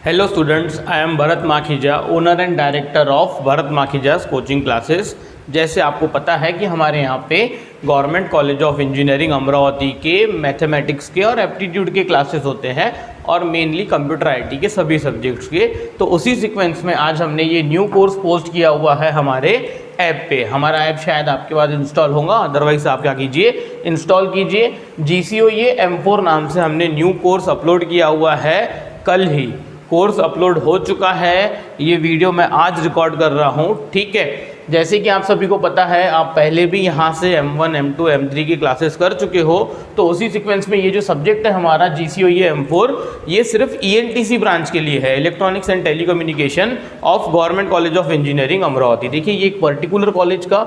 Hello students, I am Bharat Makhija, owner and director of Bharat Makhija's coaching classes। जैसे आपको पता है कि हमारे यहाँ पे government college of engineering Amravati के मैथमेटिक्स के और एप्टीट्यूड के क्लासेस होते हैं और मेनली कंप्यूटर आईटी के सभी सब्जेक्ट्स के। तो उसी सीक्वेंस में आज हमने ये न्यू कोर्स पोस्ट किया हुआ है हमारे ऐप पे। हमारा ऐप शायद आपके पास इंस्टॉल होगा, अदरवाइज आप क्या कीजिए, इंस्टॉल कीजिए। GCOE M4 नाम से हमने न्यू कोर्स अपलोड किया हुआ है। कल ही कोर्स अपलोड हो चुका है, ये वीडियो मैं आज रिकॉर्ड कर रहा हूँ। ठीक है, जैसे कि आप सभी को पता है, आप पहले भी यहाँ से M1, M2, M3 की क्लासेस कर चुके हो। तो उसी सीक्वेंस में ये जो सब्जेक्ट है हमारा GCOE M4, ये सिर्फ ENTC ब्रांच के लिए है, electronics and telecommunication of government college of engineering Amravati. देखिए, ये एक पर्टिकुलर कॉलेज का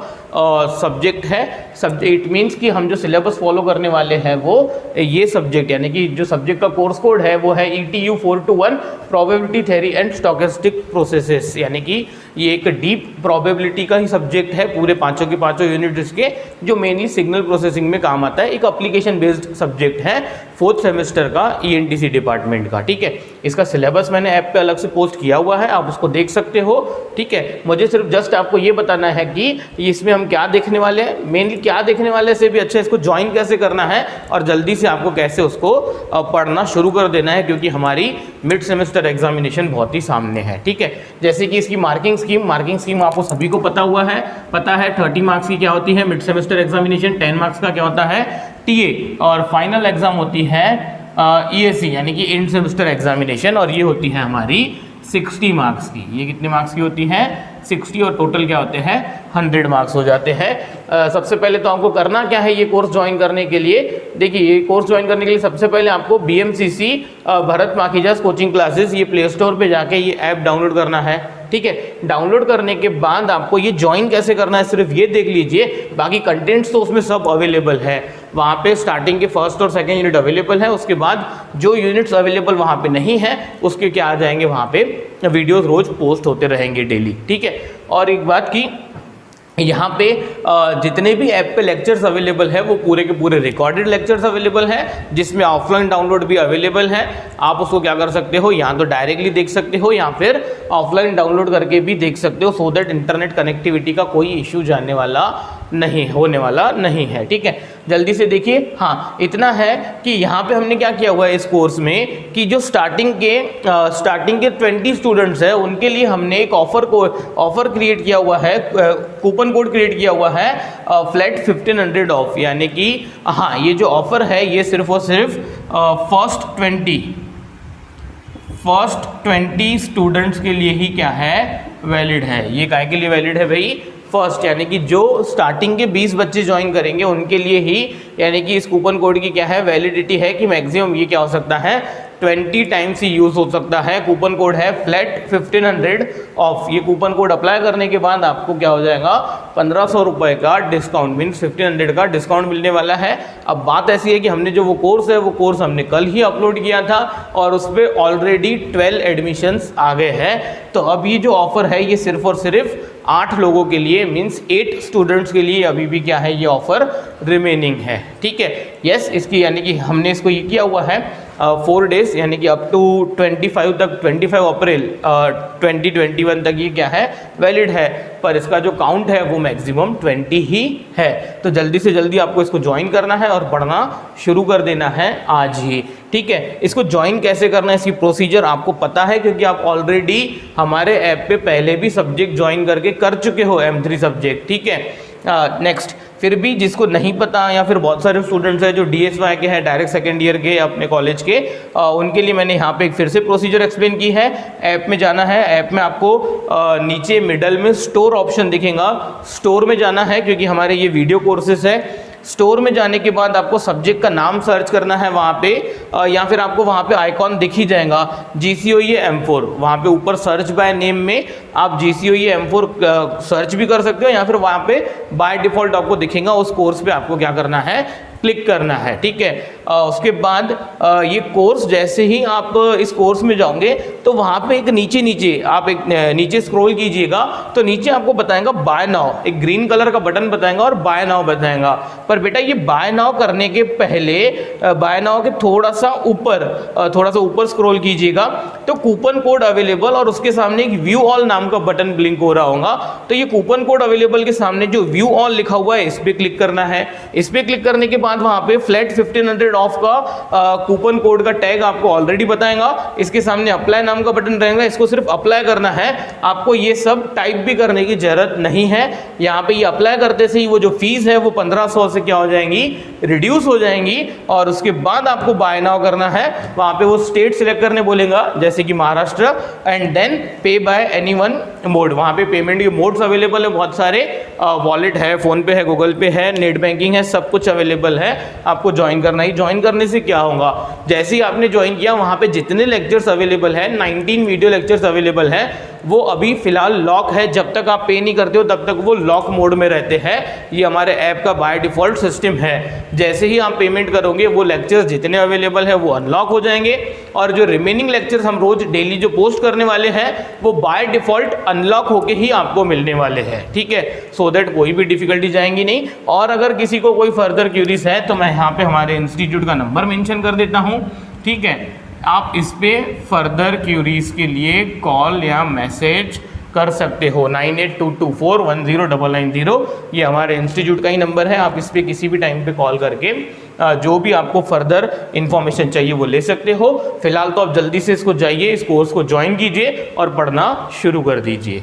सब्जेक्ट है। इट मीन्स कि हम जो सिलेबस फॉलो करने वाले हैं वो ये सब्जेक्ट, यानी कि जो सब्जेक्ट का कोर्स कोड है वो है ETU 421 probability theory and stochastic processes, यानी कि ये एक डीप प्रोबेबिलिटी का ही सब्जेक्ट है। पूरे पांचों के पांचों यूनिट्स के जो मेनली सिग्नल प्रोसेसिंग में काम आता है, एक एप्लीकेशन बेस्ड सब्जेक्ट है 4th सेमेस्टर का ENTC डिपार्टमेंट का। ठीक है, इसका सिलेबस मैंने ऐप पे अलग से पोस्ट किया हुआ है, आप उसको देख सकते हो। ठीक है, मुझे सिर्फ जस्ट आपको ये बताना है कि इसमें हम क्या देखने वाले हैं, मेनली क्या देखने वाले से भी अच्छा इसको ज्वाइन कैसे करना है और जल्दी से आपको कैसे उसको पढ़ना शुरू कर देना है, क्योंकि हमारी मिड सेमेस्टर एग्जामिनेशन बहुत ही सामने है। ठीक है, जैसे कि इसकी मार्किंग स्कीम आपको सभी को पता है 30 मार्क्स की क्या होती है मिड सेमेस्टर एग्जामिनेशन, 10 मार्क्स का क्या होता है TA, और फाइनल एग्जाम होती है EAC यानी कि एंड सेमेस्टर एग्जामिनेशन, और ये होती है हमारी 60 मार्क्स की। ये कितने मार्क्स की होती है? 60, और टोटल क्या होते हैं 100 मार्क्स हो जाते हैं। सबसे पहले तो आपको करना क्या है ये कोर्स ज्वाइन करने के लिए। देखिए, ये कोर्स ज्वाइन करने के लिए सबसे पहले आपको BMCC भरत माखीजास कोचिंग क्लासेस, ये प्ले स्टोर पे जाके ये ऐप डाउनलोड करना है। ठीक है, डाउनलोड करने के बाद आपको ये ज्वाइन कैसे करना है सिर्फ ये देख लीजिए, बाकी कंटेंट्स तो उसमें सब अवेलेबल है। वहाँ पे स्टार्टिंग के फर्स्ट और सेकंड यूनिट अवेलेबल है, उसके बाद जो यूनिट्स अवेलेबल वहाँ पे नहीं है उसके क्या आ जाएंगे, वहाँ पे वीडियोस रोज पोस्ट होते रहेंगे डेली। ठीक है, और एक बात की, यहाँ पे जितने भी ऐप पे लेक्चर्स अवेलेबल है वो पूरे के पूरे रिकॉर्डेड लेक्चर्स अवेलेबल है, जिसमें ऑफलाइन डाउनलोड भी अवेलेबल है। आप उसको क्या कर सकते हो, यहाँ तो डायरेक्टली देख सकते हो या फिर ऑफलाइन डाउनलोड करके भी देख सकते हो, सो दैट इंटरनेट कनेक्टिविटी का कोई इश्यू होने वाला नहीं है। ठीक है, जल्दी से देखिए। हाँ, इतना है कि यहाँ पे हमने क्या किया हुआ है इस कोर्स में कि जो स्टार्टिंग के 20 स्टूडेंट्स हैं उनके लिए हमने एक ऑफर क्रिएट किया हुआ है, कूपन कोड क्रिएट किया हुआ है फ्लैट 1500 ऑफ, यानी कि हाँ, ये जो ऑफर है ये सिर्फ और सिर्फ फर्स्ट 20 स्टूडेंट्स के लिए ही क्या है, वैलिड है। ये काहे के लिए वैलिड है भाई? फर्स्ट, यानी कि जो स्टार्टिंग के 20 बच्चे ज्वाइन करेंगे उनके लिए ही, यानी कि इस कूपन कोड की क्या है, वैलिडिटी है कि मैक्सिमम ये क्या हो सकता है 20 टाइम्स ही यूज़ हो सकता है। कूपन कोड है फ्लैट 1500 ऑफ। ये कूपन कोड अप्लाई करने के बाद आपको क्या हो जाएगा, 1500 रुपये का डिस्काउंट, मीन्स 1500 का डिस्काउंट मिलने वाला है। अब बात ऐसी है कि हमने जो वो कोर्स हमने कल ही अपलोड किया था और उस पर ऑलरेडी 12 एडमिशन्स आ गए हैं। तो अब ये जो ऑफ़र है ये सिर्फ और सिर्फ 8 लोगों के लिए, मीन्स 8 स्टूडेंट्स के लिए अभी भी क्या है, ये ऑफ़र रिमेनिंग है। ठीक है, यस, इसकी यानी कि हमने इसको ये किया हुआ है 4 डेज, यानी कि अप टू 25 अप्रैल 2021 तक ये क्या है, वैलिड है। पर इसका जो काउंट है वो मैक्सिमम 20 ही है। तो जल्दी से जल्दी आपको इसको ज्वाइन करना है और पढ़ना शुरू कर देना है आज ही। ठीक है, इसको ज्वाइन कैसे करना है, इसकी प्रोसीजर आपको पता है, क्योंकि आप ऑलरेडी हमारे ऐप पे पहले भी सब्जेक्ट ज्वाइन करके कर चुके हो M3 सब्जेक्ट। ठीक है, नेक्स्ट, फिर भी जिसको नहीं पता, या फिर बहुत सारे स्टूडेंट्स हैं जो DSY के हैं, डायरेक्ट सेकेंड ईयर के अपने कॉलेज के, उनके लिए मैंने यहाँ पे एक फिर से प्रोसीजर एक्सप्लेन की है। ऐप में जाना है, ऐप में आपको नीचे मिडल में स्टोर ऑप्शन दिखेगा, स्टोर में जाना है, क्योंकि हमारे ये वीडियो कोर्सेज है। स्टोर में जाने के बाद आपको सब्जेक्ट का नाम सर्च करना है वहाँ पे, या फिर आपको वहाँ पे आइकॉन दिख ही जाएगा GCOE M4। वहाँ पे ऊपर सर्च बाय नेम में आप GCOE M4 सर्च भी कर सकते हो, या फिर वहाँ पे बाय डिफ़ॉल्ट आपको दिखेगा, उस कोर्स पे आपको क्या करना है, क्लिक करना है। ठीक है, उसके बाद ये कोर्स, जैसे ही आप इस कोर्स में जाओगे तो वहाँ पे एक नीचे स्क्रॉल कीजिएगा तो नीचे आपको बताएगा बाय नाउ, एक ग्रीन कलर का बटन बताएगा और बाय नाउ बताएगा। पर बेटा, ये बाय नाउ करने के पहले, बाय नाउ के थोड़ा थोड़ा सा ऊपर स्क्रॉल कीजिएगा तो कूपन कोड अवेलेबल और उसके सामने एक व्यू ऑल नाम का बटन ब्लिंक हो रहा होगा। तो ये कूपन कोड अवेलेबल के सामने जो व्यू ऑल लिखा हुआ है इस पे क्लिक करना है। इस पे क्लिक करने के बाद वहां पे फ्लैट 1500 ऑफ का कूपन कोड का टैग आपको ऑलरेडी बताएगा। इसके सामने अप्लाई नाम का बटन रहेगा, इसको सिर्फ अप्लाई करना है, आपको ये सब टाइप भी करने की जरूरत नहीं है। यहाँ पे ये अप्लाई करते से ही वो जो फीस है वो 1500 से क्या हो जाएंगी, रिड्यूस हो जाएंगी। और उसके बाद आपको बाय नाउ करना है, वहां पे वो स्टेट सिलेक्ट करने बोलेगा जैसे कि महाराष्ट्र, एंड देन पे बाय एनीवन मोड। वहां पे पेमेंट के मोड्स अवेलेबल है बहुत सारे, वॉलेट है, फोन पे है, गूगल पे है, नेट बैंकिंग है, सब कुछ अवेलेबल है। आपको ज्वाइन करना ही, ज्वाइन करने से क्या होगा, जैसे ही आपने ज्वाइन किया वहां पे जितने लेक्चर्स अवेलेबल है 19 वीडियो लेक्चर्स अवेलेबल है वो अभी फिलहाल लॉक है। जब तक आप पे नहीं करते हो तब तक वो लॉक मोड में रहते हैं। ये हमारे ऐप का बाय डिफॉल्ट सिस्टम है। जैसे ही आप पेमेंट करोगे वो लेक्चर्स जितने अवेलेबल है वो अनलॉक हो जाएंगे और जो रिमेनिंग लेक्चर्स हम रोज डेली जो पोस्ट करने वाले हैं वो बाय डिफॉल्ट अनलॉक होके ही आपको मिलने वाले हैं। ठीक है, सो दैट कोई भी डिफिकल्टी जाएंगी नहीं। और अगर किसी को कोई फर्दर क्यूरीज है तो मैं यहाँ पे हमारे इंस्टीट्यूट का नंबर मेंशन कर देता हूँ। ठीक है, आप इस पे फर्दर क्यूरीज के लिए कॉल या मैसेज कर सकते हो। 9822410990 ये हमारे इंस्टीट्यूट का ही नंबर है। आप इस पे किसी भी टाइम पे कॉल करके जो भी आपको फर्दर इन्फॉर्मेशन चाहिए वो ले सकते हो। फिलहाल तो आप जल्दी से इसको जाइए, इस कोर्स को ज्वाइन कीजिए और पढ़ना शुरू कर दीजिए।